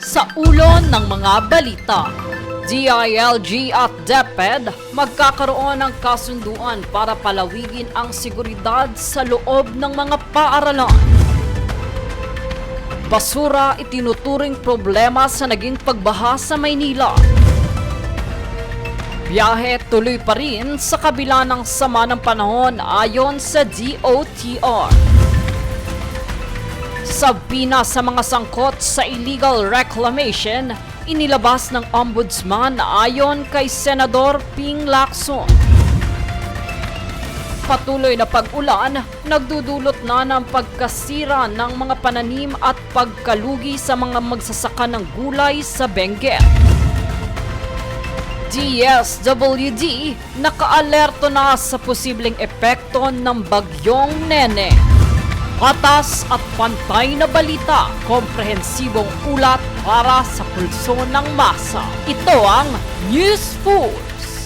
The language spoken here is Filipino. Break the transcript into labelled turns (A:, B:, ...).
A: Sa ulo ng mga balita, DILG at DepEd magkakaroon ng kasunduan para palawigin ang seguridad sa loob ng mga paaralan. Basura itinuturing problema sa naging pagbaha sa Maynila. Biyahe tuloy pa rin sa kabila ng sama ng panahon ayon sa DOTR. Sabina sa mga sangkot sa illegal reclamation, inilabas ng Ombudsman ayon kay Senador Ping Lacson. Patuloy na pag-ulan, nagdudulot na ng pagkasira ng mga pananim at pagkalugi sa mga magsasaka ng gulay sa Benguet. DSWD nakaalerto na sa posibleng epekto ng bagyong Nene. Patas at pantay na balita, komprehensibong ulat para sa pulso ng masa. Ito ang News Foods.